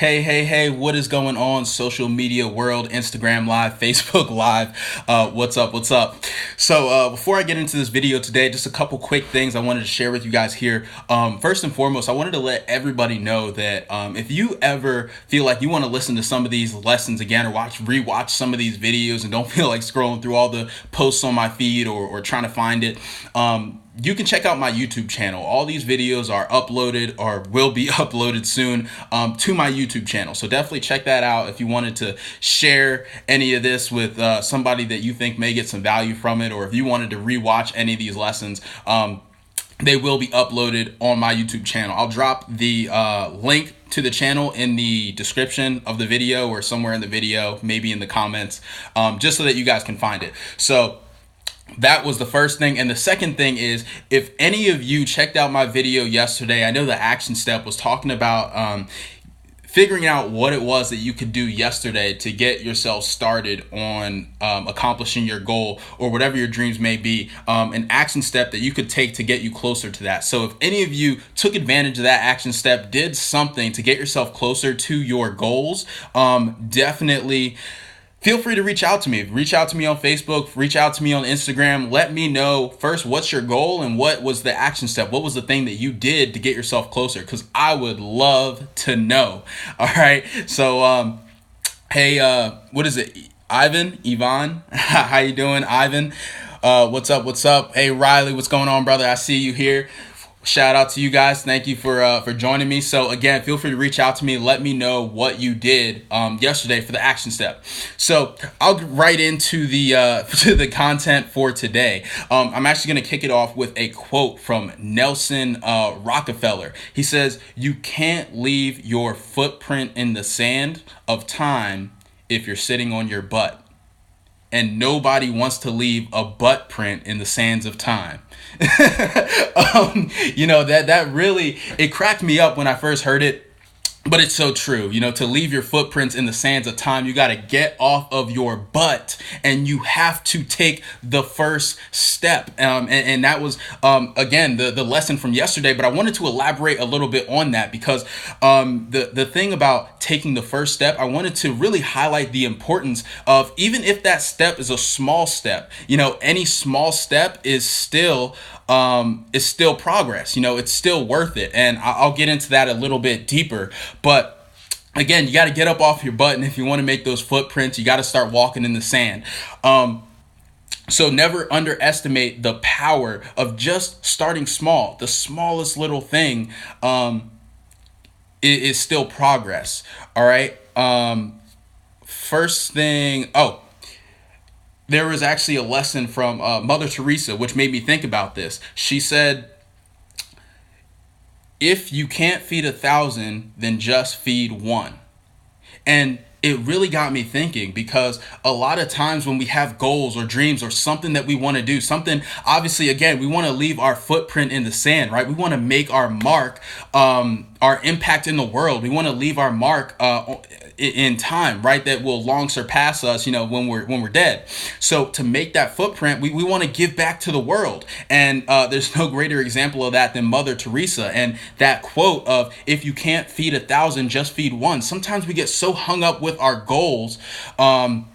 Hey, what is going on? Social media world, Instagram Live, Facebook Live. What's up? So, before I get into this video today, just a couple quick things I wanted to share with you guys here. First and foremost, I wanted to let everybody know that if you ever feel like you want to listen to some of these lessons again or rewatch some of these videos and don't feel like scrolling through all the posts on my feed or trying to find it, you can check out my YouTube channel. All these videos are uploaded or will be uploaded soon to my YouTube channel. So definitely check that out if you wanted to share any of this with somebody that you think may get some value from it, or if you wanted to rewatch any of these lessons. They will be uploaded on my YouTube channel. I'll drop the link to the channel in the description of the video or somewhere in the video, maybe in the comments, just so that you guys can find it. So that was the first thing. And the second thing is, if any of you checked out my video yesterday, I know the action step was talking about figuring out what it was that you could do yesterday to get yourself started on accomplishing your goal or whatever your dreams may be, an action step that you could take to get you closer to that. So if any of you took advantage of that action step, did something to get yourself closer to your goals, definitely feel free to reach out to me. Reach out to me on Facebook, reach out to me on Instagram. Let me know first what's your goal and what was the action step. What was the thing that you did to get yourself closer? Because I would love to know. All right. So, hey, what is it? Yvonne, how you doing? Ivan, what's up? Hey, Riley, what's going on, brother? I see you here. Shout out to you guys. Thank you for joining me. So again, feel free to reach out to me. Let me know what you did yesterday for the action step. So I'll get right into the to the content for today. I'm actually going to kick it off with a quote from Nelson Rockefeller. He says, "You can't leave your footprint in the sand of time if you're sitting on your butt." And nobody wants to leave a butt print in the sands of time. That really, it cracked me up when I first heard it. But it's so true, to leave your footprints in the sands of time, you got to get off of your butt and you have to take the first step. And that was, again, the lesson from yesterday. But I wanted to elaborate a little bit on that because the thing about taking the first step, I wanted to really highlight the importance of, even if that step is a small step, any small step is still progress. It's still worth it. And I'll get into that a little bit deeper. But again, you got to get up off your butt. And if you want to make those footprints, you got to start walking in the sand. So never underestimate the power of just starting small. The smallest little thing is still progress. All right. First thing. There was actually a lesson from Mother Teresa, which made me think about this. She said, if you can't feed 1,000, then just feed one. And it really got me thinking, because a lot of times when we have goals or dreams or something that we want to do, something, obviously, again, we want to leave our footprint in the sand, right? We want to make our mark, our impact in the world. We want to leave our mark in time, right? That will long surpass us, when we're dead. So to make that footprint, we want to give back to the world. And there's no greater example of that than Mother Teresa. And that quote of, if you can't feed 1,000, just feed one. Sometimes we get so hung up with our goals, and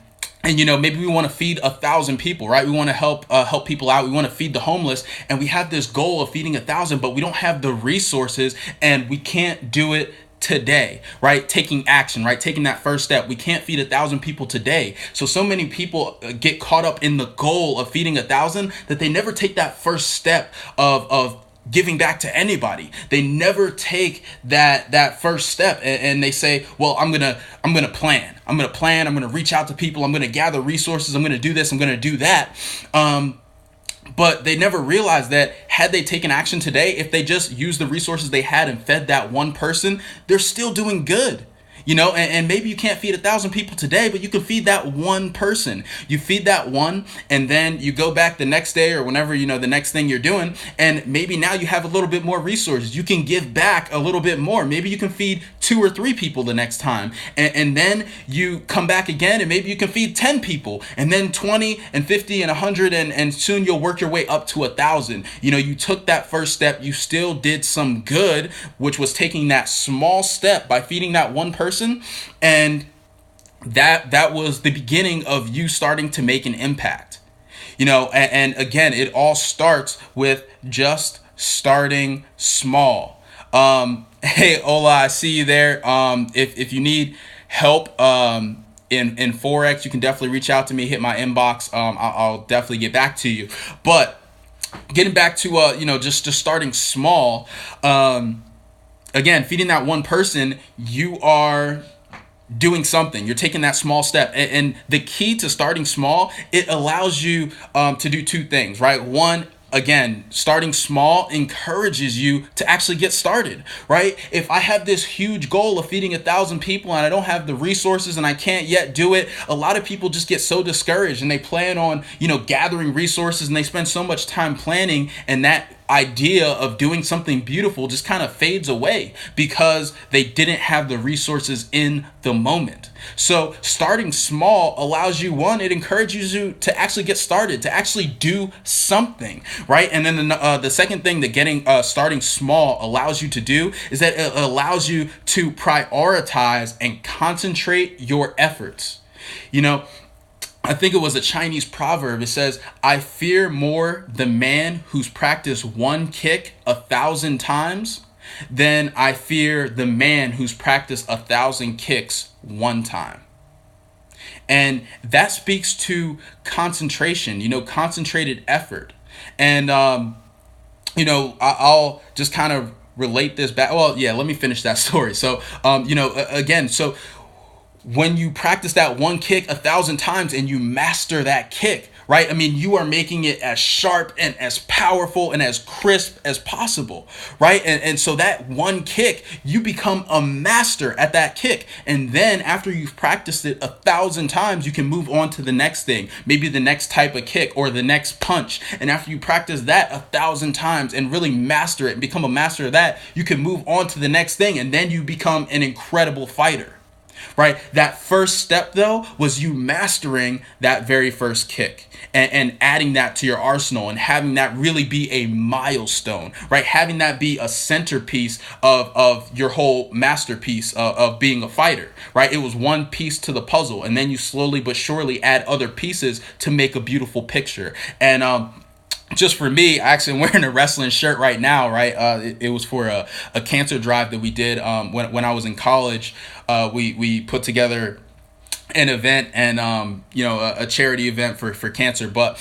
maybe we want to feed 1,000 people, right? We want to help people out. We want to feed the homeless, and we have this goal of feeding 1,000, but we don't have the resources, and we can't do it today, right? Taking action, right? Taking that first step. We can't feed 1,000 people today. So many people get caught up in the goal of feeding 1,000 that they never take that first step of giving back to anybody. They never take that first step, and they say, well, I'm gonna plan. I'm gonna reach out to people. I'm gonna gather resources. I'm gonna do this. I'm gonna do that. But they never realized that had they taken action today, if they just used the resources they had and fed that one person, they're still doing good. And maybe you can't feed 1,000 people today, but you can feed that one person. You feed that one, and then you go back the next day or whenever, the next thing you're doing. And maybe now you have a little bit more resources. You can give back a little bit more. Maybe you can feed 2 or 3 people the next time. And then you come back again and maybe you can feed 10 people, and then 20 and 50 and 100, and soon you'll work your way up to 1,000. You took that first step, you still did some good, which was taking that small step by feeding that one person, and that was the beginning of you starting to make an impact. And again, it all starts with just starting small. Hey, Ola, I see you there. If you need help in Forex, you can definitely reach out to me, hit my inbox. I'll definitely get back to you. But getting back to just starting small, again, feeding that one person, you are doing something. You're taking that small step. And the key to starting small, it allows you to do 2 things, right? One, again, starting small encourages you to actually get started, right? If I have this huge goal of feeding 1,000 people and I don't have the resources and I can't yet do it, a lot of people just get so discouraged, and they plan on, gathering resources, and they spend so much time planning, and that idea of doing something beautiful just kind of fades away because they didn't have the resources in the moment. So starting small allows you, one, it encourages you to actually get started, to actually do something, right? And then the second thing that starting small allows you to do is that it allows you to prioritize and concentrate your efforts. I think it was a Chinese proverb. It says, "I fear more the man who's practiced one kick 1,000 times than I fear the man who's practiced 1,000 kicks one time." And that speaks to concentration, concentrated effort. And, I'll just kind of relate this back. Well, yeah, let me finish that story. So, again, so when you practice that one kick 1,000 times and you master that kick, right? I mean, you are making it as sharp and as powerful and as crisp as possible, right? And so that one kick, you become a master at that kick. And then after you've practiced it 1,000 times, you can move on to the next thing, maybe the next type of kick or the next punch. And after you practice that 1,000 times and really master it and become a master of that, you can move on to the next thing. And then you become an incredible fighter. Right? That first step, though, was you mastering that very first kick and adding that to your arsenal and having that really be a milestone, right? Having that be a centerpiece of your whole masterpiece of being a fighter, right? It was one piece to the puzzle, and then you slowly but surely add other pieces to make a beautiful picture. And just for me, actually, I'm wearing a wrestling shirt right now, right? It was for a cancer drive that we did when I was in college. We put together an event and, a charity event for cancer. But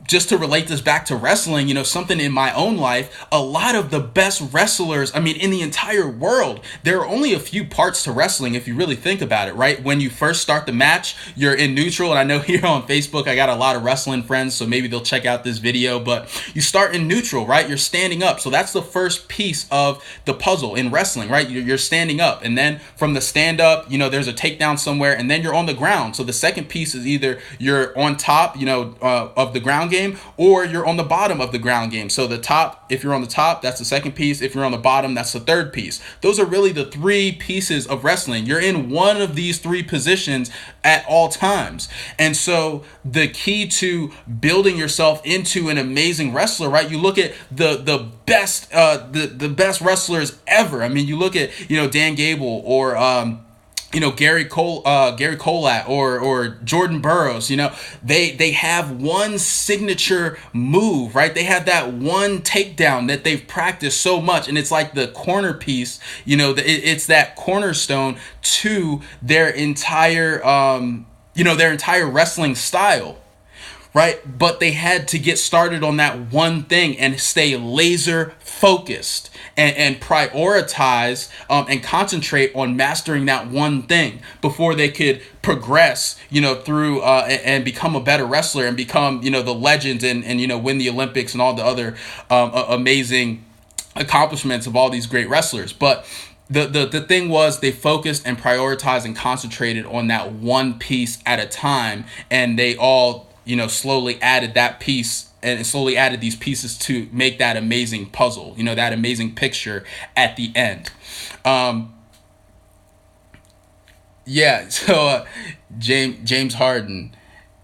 just to relate this back to wrestling, something in my own life, a lot of the best wrestlers, in the entire world, there are only a few parts to wrestling if you really think about it, right? When you first start the match, you're in neutral. And I know here on Facebook, I got a lot of wrestling friends, so maybe they'll check out this video, but you start in neutral, right? You're standing up. So that's the first piece of the puzzle in wrestling, right? You're standing up. And then from the stand up, there's a takedown somewhere, and then you're on the ground. So the second piece is either you're on top, of the ground game, or you're on the bottom of the ground game. So the top, if you're on the top, that's the second piece. If you're on the bottom, that's the third piece. Those are really the 3 pieces of wrestling. You're in one of these 3 positions at all times. And so the key to building yourself into an amazing wrestler, right? You look at the best the best wrestlers ever. You look at, Dan Gable or Gary Kolat or Jordan Burroughs, they have one signature move, right? They have that one takedown that they've practiced so much, and it's like the corner piece, it's that cornerstone to their entire, their entire wrestling style. Right? But they had to get started on that one thing and stay laser focused and prioritize and concentrate on mastering that one thing before they could progress, through and become a better wrestler and become, the legends and win the Olympics and all the other amazing accomplishments of all these great wrestlers. But the thing was, they focused and prioritized and concentrated on that one piece at a time, and they all slowly added that piece and slowly added these pieces to make that amazing puzzle, that amazing picture at the end. Yeah. So James Harden,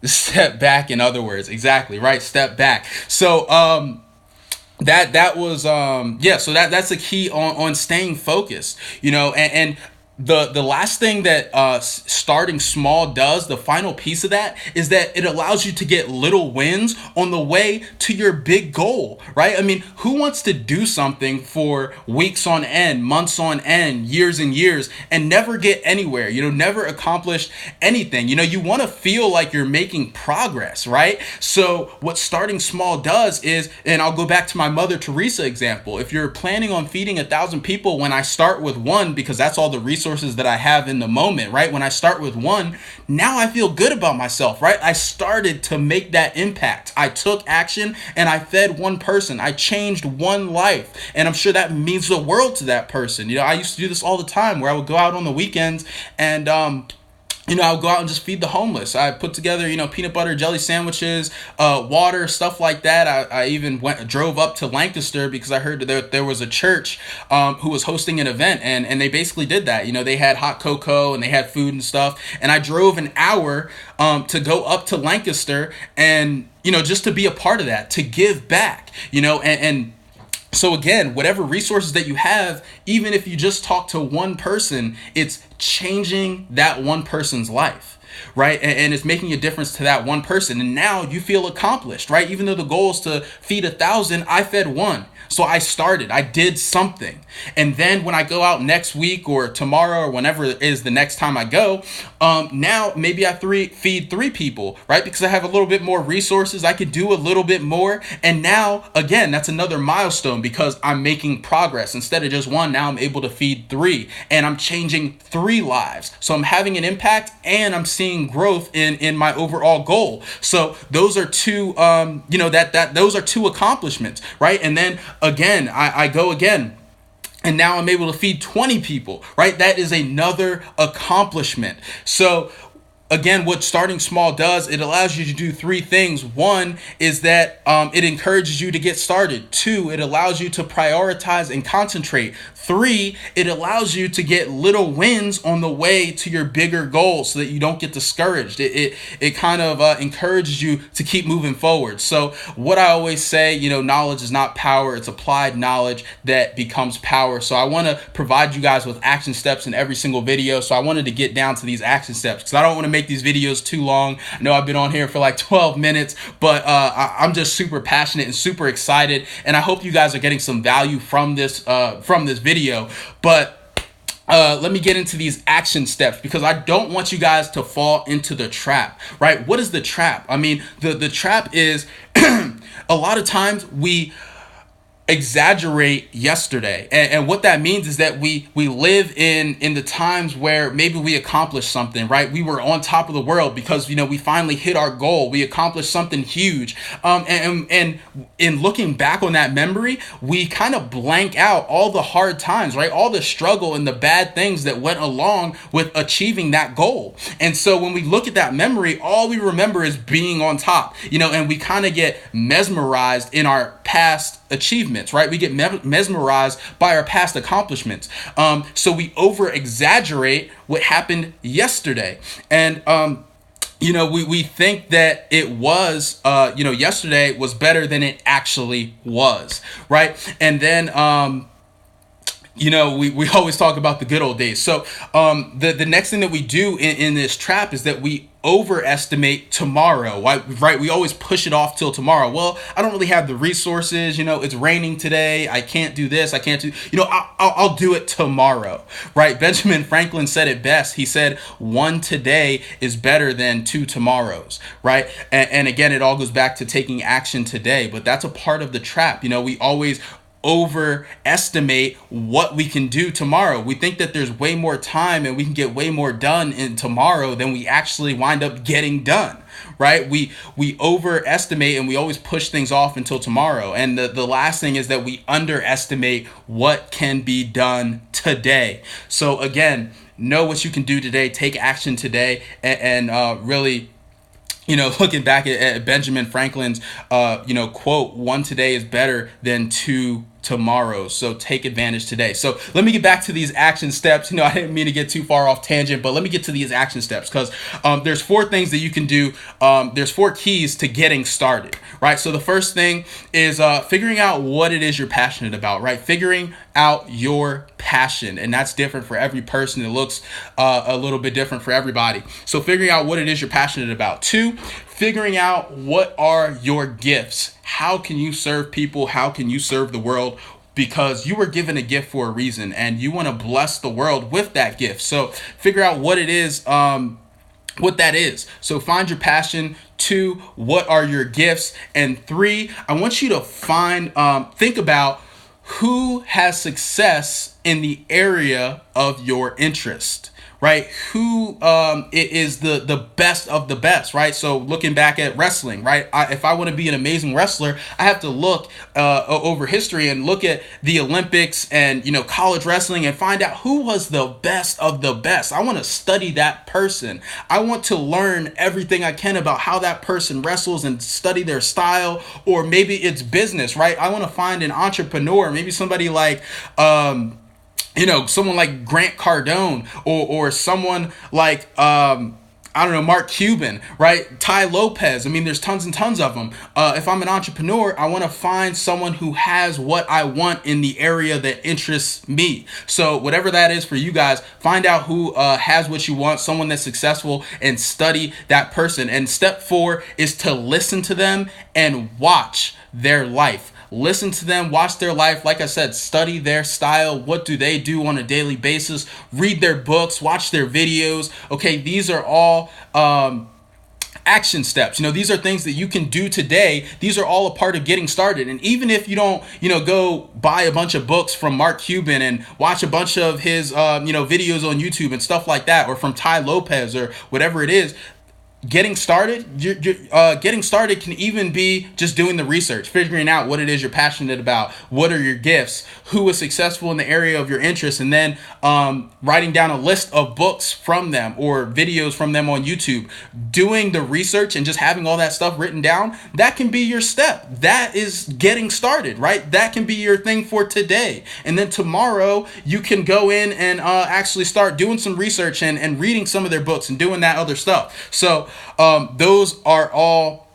step back. In other words, exactly right. Step back. So that was yeah, so that's the key on staying focused, and the last thing that starting small does, the final piece of that, is that it allows you to get little wins on the way to your big goal, right? I mean, who wants to do something for weeks on end, months on end, years and years, and never get anywhere, never accomplish anything? You want to feel like you're making progress, right? So what starting small does is, and I'll go back to my Mother Teresa example. If you're planning on feeding 1,000 people, when I start with one, because that's all the resources that I have in the moment, right? When I start with one, now I feel good about myself, right? I started to make that impact. I took action and I fed one person. I changed one life. And I'm sure that means the world to that person. I used to do this all the time, where I would go out on the weekends and I would go out and just feed the homeless. I put together, peanut butter jelly sandwiches, water, stuff like that. I even drove up to Lancaster because I heard that there was a church who was hosting an event, and they basically did that. They had hot cocoa and they had food and stuff. And I drove an hour to go up to Lancaster and, just to be a part of that, to give back, and so again, whatever resources that you have, even if you just talk to one person, it's changing that one person's life, right? And it's making a difference to that one person. And now you feel accomplished, right? Even though the goal is to feed 1,000, I fed one. So I started, I did something. And then when I go out next week or tomorrow or whenever it is the next time I go, now maybe I feed 3 people, right? Because I have a little bit more resources. I could do a little bit more. And now, again, that's another milestone because I'm making progress. Instead of just one, now I'm able to feed 3 and I'm changing 3 lives. So I'm having an impact and I'm seeing growth in my overall goal. So those are two, those are 2 accomplishments, right? And then again, I go again. And now I'm able to feed 20 people, right? That is another accomplishment. So again, what starting small does, it allows you to do 3 things. One is that it encourages you to get started. 2, it allows you to prioritize and concentrate. 3, it allows you to get little wins on the way to your bigger goals so that you don't get discouraged. It kind of encourages you to keep moving forward. So what I always say, knowledge is not power. It's applied knowledge that becomes power. So I want to provide you guys with action steps in every single video. So I wanted to get down to these action steps because I don't want to make these videos too long. I know I've been on here for like 12 minutes, but I'm just super passionate and super excited. And I hope you guys are getting some value from this video. But let me get into these action steps because I don't want you guys to fall into the trap, right? What is the trap? I mean, the trap is a lot of times we exaggerate yesterday, and what that means is that we live in the times where maybe we accomplished something, right? We were on top of the world because we finally hit our goal. We accomplished something huge, and in looking back on that memory, we kind of blank out all the hard times, right? All the struggle and the bad things that went along with achieving that goal. And so when we look at that memory, all we remember is being on top, and we kind of get mesmerized in our past achievements, right? We get mesmerized by our past accomplishments. So we over exaggerate what happened yesterday. And, we think that it was, yesterday was better than it actually was, right? And then, we always talk about the good old days. So the next thing that we do in this trap is that we overestimate tomorrow, right? We always push it off till tomorrow. Well, I don't really have the resources. It's raining today. I can't do this. I can't do, I'll do it tomorrow, right? Benjamin Franklin said it best. He said, 1 today is better than 2 tomorrows, right? And again, it all goes back to taking action today, but that's a part of the trap. We always overestimate what we can do tomorrow. We think that there's way more time and we can get way more done in tomorrow than we actually wind up getting done, right? We overestimate and we always push things off until tomorrow. And the last thing is that we underestimate what can be done today. So again, know what you can do today, take action today, and really looking back at Benjamin Franklin's, quote, one today is better than two tomorrows. So take advantage today. So let me get back to these action steps. I didn't mean to get too far off tangent, but let me get to these action steps because there's 4 things that you can do. There's 4 keys to getting started, right? So the first thing is figuring out what it is you're passionate about, right? Figuring out your passion, and that's different for every person. It looks a little bit different for everybody. So figuring out what it is you're passionate about. 2, figuring out what are your gifts. How can you serve people? How can you serve the world? Because you were given a gift for a reason and you want to bless the world with that gift. So figure out what it is, what that is. So find your passion. 2, what are your gifts? And 3, I want you to think about who has success in the area of your interest, right? Who is the best of the best, right? So looking back at wrestling, right? If I want to be an amazing wrestler, I have to look over history and look at the Olympics and, college wrestling and find out who was the best of the best. I want to study that person. I want to learn everything I can about how that person wrestles and study their style, or maybe it's business, right? I want to find an entrepreneur, maybe somebody like, someone like Grant Cardone or someone like, Mark Cuban, right? Tai Lopez. I mean, there's tons and tons of them. If I'm an entrepreneur, I want to find someone who has what I want in the area that interests me. So whatever that is for you guys, find out who has what you want, someone that's successful, and study that person. And step 4 is to listen to them and watch their life. Listen to them, watch their life. Like I said, study their style. What do they do on a daily basis? Read their books, watch their videos. Okay, these are all action steps. These are things that you can do today. These are all a part of getting started. And even if you don't, go buy a bunch of books from Mark Cuban and watch a bunch of his, videos on YouTube and stuff like that, or from Tai Lopez or whatever it is, getting started can even be just doing the research, figuring out what it is you're passionate about, what are your gifts, who was successful in the area of your interest, and then writing down a list of books from them or videos from them on YouTube. Doing the research and just having all that stuff written down, that can be your step. That is getting started, right? That can be your thing for today. And then tomorrow you can go in and actually start doing some research and reading some of their books and doing that other stuff. So those are all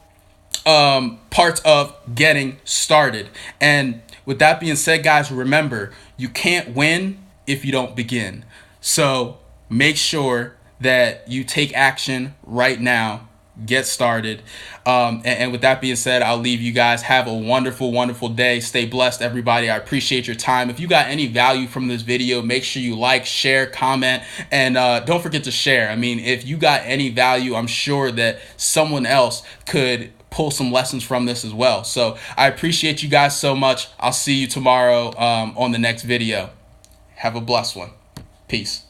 parts of getting started. And with that being said, guys, remember, you can't win if you don't begin. So make sure that you take action right now. Get started. And with that being said, I'll leave you guys. Have a wonderful, wonderful day. Stay blessed, everybody. I appreciate your time. If you got any value from this video, make sure you like, share, comment, and don't forget to share. I mean, if you got any value, I'm sure that someone else could pull some lessons from this as well. So I appreciate you guys so much. I'll see you tomorrow on the next video. Have a blessed one. Peace.